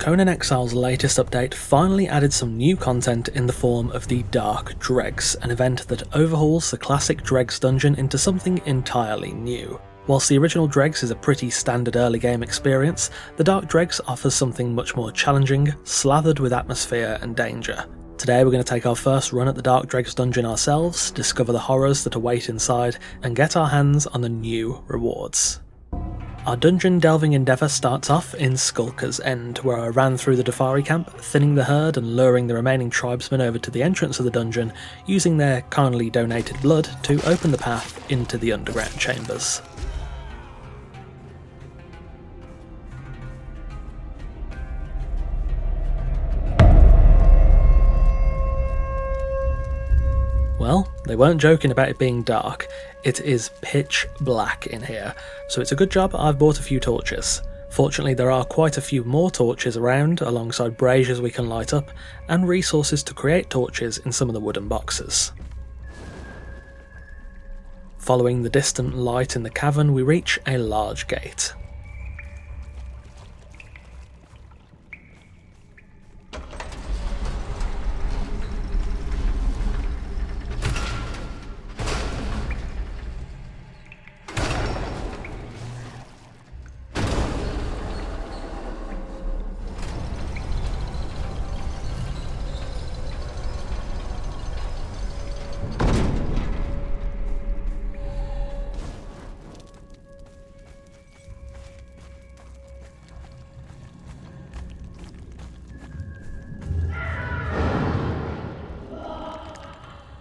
Conan Exiles' latest update finally added some new content in the form of the Dark Dregs, an event that overhauls the classic Dregs dungeon into something entirely new. Whilst the original Dregs is a pretty standard early game experience, the Dark Dregs offers something much more challenging, slathered with atmosphere and danger. Today we're going to take our first run at the Dark Dregs dungeon ourselves, discover the horrors that await inside, and get our hands on the new rewards. Our dungeon delving endeavour starts off in Skulker's End, where I ran through the Dafari camp, thinning the herd and luring the remaining tribesmen over to the entrance of the dungeon, using their kindly donated blood to open the path into the underground chambers. Well, they weren't joking about it being dark. It is pitch black in here, so it's a good job I've bought a few torches. Fortunately, there are quite a few more torches around, alongside braziers we can light up, and resources to create torches in some of the wooden boxes. Following the distant light in the cavern, we reach a large gate.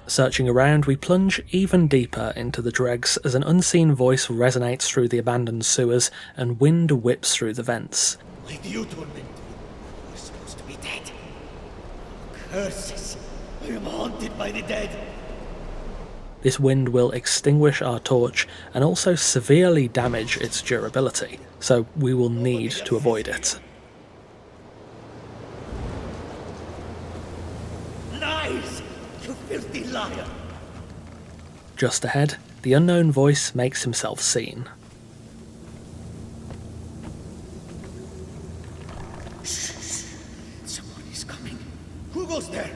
Searching around, we plunge even deeper into the dregs as an unseen voice resonates through the abandoned sewers and wind whips through the vents. Why do you torment me? You're supposed to be dead. Curses! I am haunted by the dead. This wind will extinguish our torch and also severely damage its durability, so we will need to avoid it. Lies! You filthy liar! Just ahead, the unknown voice makes himself seen. Shh! Someone is coming. Who goes there?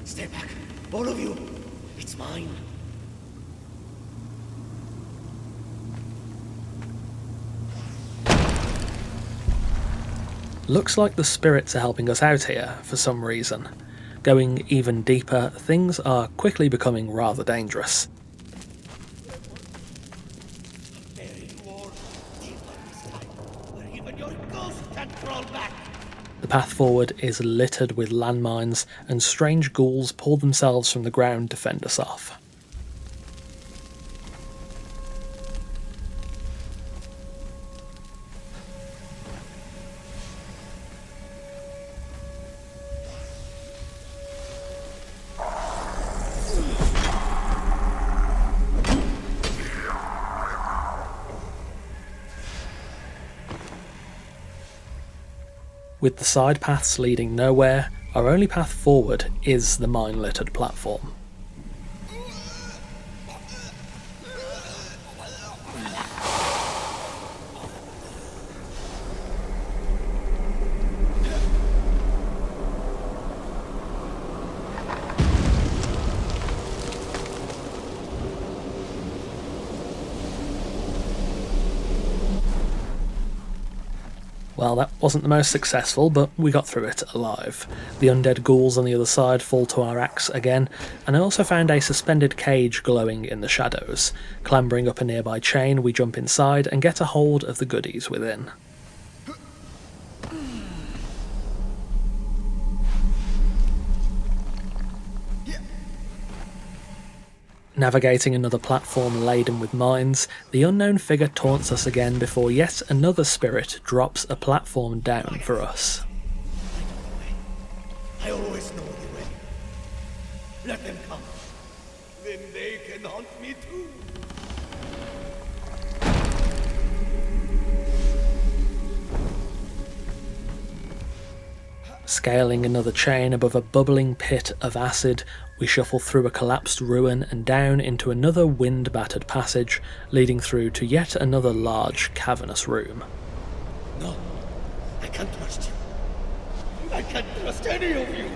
Stay back, all of you. It's mine. Looks like the spirits are helping us out here for some reason. Going even deeper, things are quickly becoming rather dangerous. There you are, deeper this time, where even your ghost can't crawl back. The path forward is littered with landmines, and strange ghouls pull themselves from the ground to fend us off. With the side paths leading nowhere, our only path forward is the mine-littered platform. Well, that wasn't the most successful, but we got through it alive. The undead ghouls on the other side fall to our axe again, and I also found a suspended cage glowing in the shadows. Clambering up a nearby chain, we jump inside and get a hold of the goodies within. Navigating another platform laden with mines, the unknown figure taunts us again before yet another spirit drops a platform down for us. I always know the way. Let them come. Then they can haunt me too. Scaling another chain above a bubbling pit of acid, we shuffle through a collapsed ruin and down into another wind-battered passage, leading through to yet another large, cavernous room. No, I can't trust you. can't trust any of you!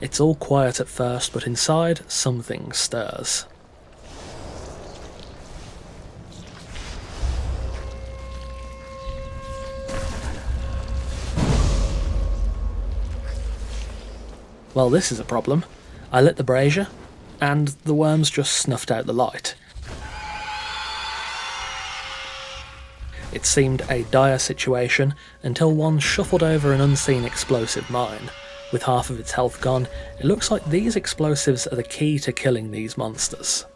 It's all quiet at first, but inside, something stirs. Well, this is a problem. I lit the brazier, and the worms just snuffed out the light. It seemed a dire situation until one shuffled over an unseen explosive mine. With half of its health gone, it looks like these explosives are the key to killing these monsters.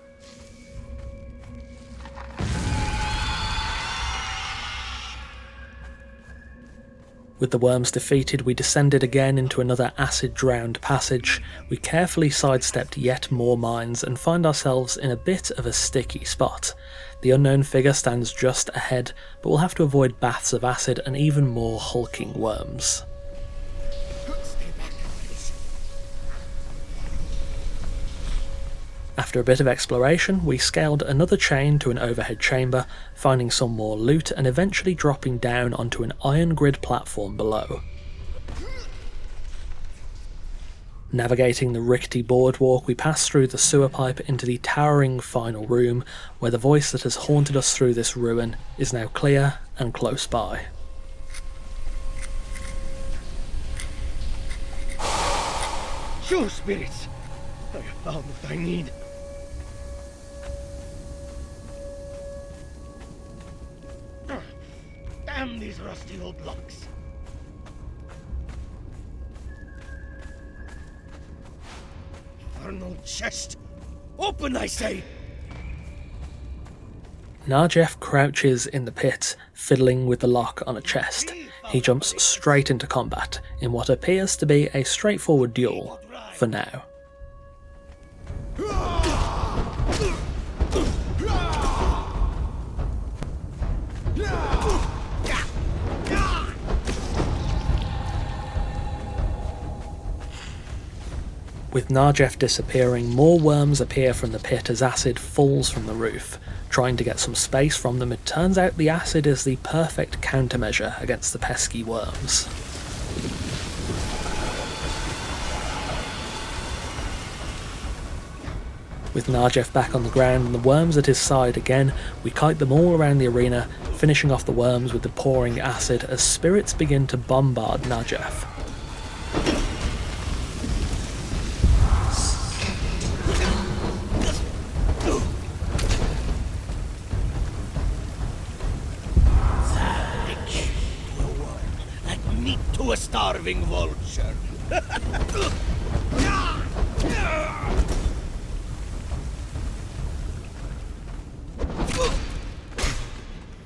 With the worms defeated, we descended again into another acid-drowned passage. We carefully sidestepped yet more mines and find ourselves in a bit of a sticky spot. The unknown figure stands just ahead, but we'll have to avoid baths of acid and even more hulking worms. After a bit of exploration, we scaled another chain to an overhead chamber, finding some more loot and eventually dropping down onto an iron grid platform below. Navigating the rickety boardwalk, we pass through the sewer pipe into the towering final room, where the voice that has haunted us through this ruin is now clear and close by. You spirits! I have found what I need. Damn these rusty old blocks. Infernal chest! Open, I say! Narjef crouches in the pit, fiddling with the lock on a chest. He jumps straight into combat, in what appears to be a straightforward duel, for now. With Narjef disappearing, more worms appear from the pit as acid falls from the roof. Trying to get some space from them, it turns out the acid is the perfect countermeasure against the pesky worms. With Narjef back on the ground and the worms at his side again, we kite them all around the arena, finishing off the worms with the pouring acid as spirits begin to bombard Narjef. To a starving vulture.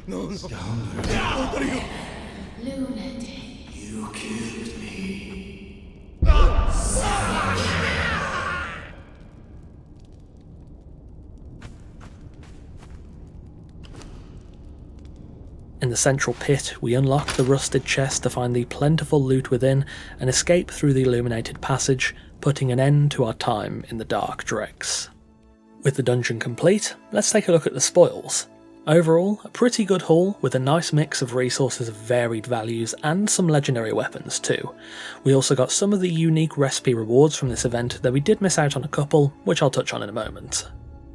No. What are you? Lunatic. You killed me. In the central pit, we unlock the rusted chest to find the plentiful loot within and escape through the illuminated passage, putting an end to our time in the Dark Dregs. With the dungeon complete, let's take a look at the spoils. Overall, a pretty good haul with a nice mix of resources of varied values and some legendary weapons too. We also got some of the unique recipe rewards from this event, though we did miss out on a couple, which I'll touch on in a moment.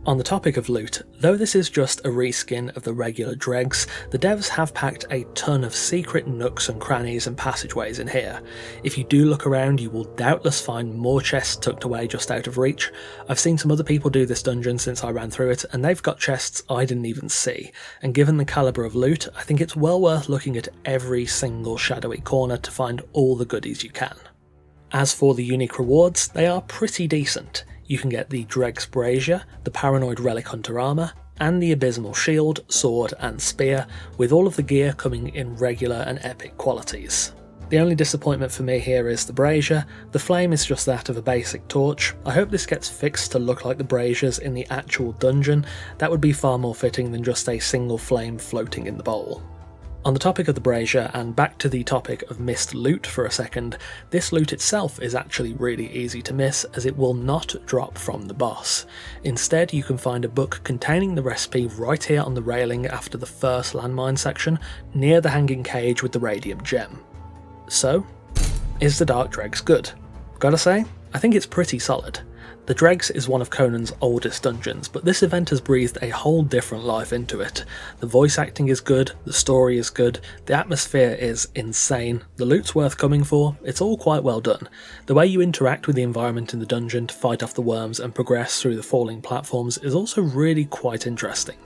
On the topic of loot, though this is just a reskin of the regular dregs, the devs have packed a ton of secret nooks and crannies and passageways in here. If you do look around, you will doubtless find more chests tucked away just out of reach. I've seen some other people do this dungeon since I ran through it, and they've got chests I didn't even see, and given the calibre of loot, I think it's well worth looking at every single shadowy corner to find all the goodies you can. As for the unique rewards, they are pretty decent. You can get the Dregs Brazier, the Paranoid Relic Hunter Armour, and the Abysmal Shield, Sword and Spear, with all of the gear coming in regular and epic qualities. The only disappointment for me here is the Brazier. The flame is just that of a basic torch. I hope this gets fixed to look like the braziers in the actual dungeon. That would be far more fitting than just a single flame floating in the bowl. On the topic of the brazier, and back to the topic of missed loot for a second, this loot itself is actually really easy to miss as it will not drop from the boss. Instead, you can find a book containing the recipe right here on the railing after the first landmine section, near the hanging cage with the radium gem. So, is the Dark Dregs good? Gotta say, I think it's pretty solid. The Dregs is one of Conan's oldest dungeons, but this event has breathed a whole different life into it. The voice acting is good, the story is good, the atmosphere is insane, the loot's worth coming for, it's all quite well done. The way you interact with the environment in the dungeon to fight off the worms and progress through the falling platforms is also really quite interesting.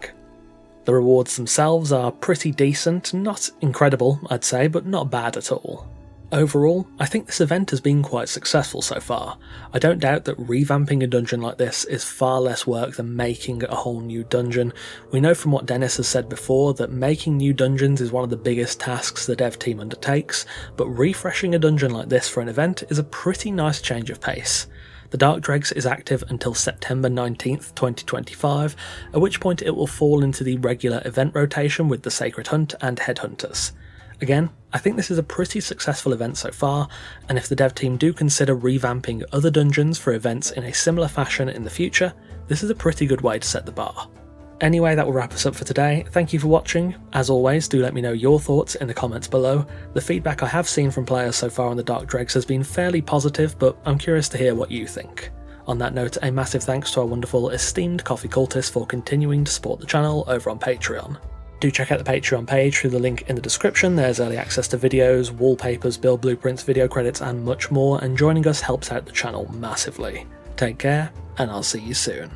The rewards themselves are pretty decent, not incredible I'd say, but not bad at all. Overall, I think this event has been quite successful so far. I don't doubt that revamping a dungeon like this is far less work than making a whole new dungeon. We know from what Dennis has said before that making new dungeons is one of the biggest tasks the dev team undertakes, but refreshing a dungeon like this for an event is a pretty nice change of pace. The Dark Dregs is active until September 19th, 2025, at which point it will fall into the regular event rotation with the Sacred Hunt and Headhunters. Again, I think this is a pretty successful event so far, and if the dev team do consider revamping other dungeons for events in a similar fashion in the future, this is a pretty good way to set the bar. Anyway, that will wrap us up for today. Thank you for watching. As always, do let me know your thoughts in the comments below. The feedback I have seen from players so far on the Dark Dregs has been fairly positive, but I'm curious to hear what you think. On that note, a massive thanks to our wonderful esteemed coffee cultists for continuing to support the channel over on Patreon. Do check out the Patreon page through the link in the description. There's early access to videos, wallpapers, build blueprints, video credits and much more, and joining us helps out the channel massively. Take care, and I'll see you soon.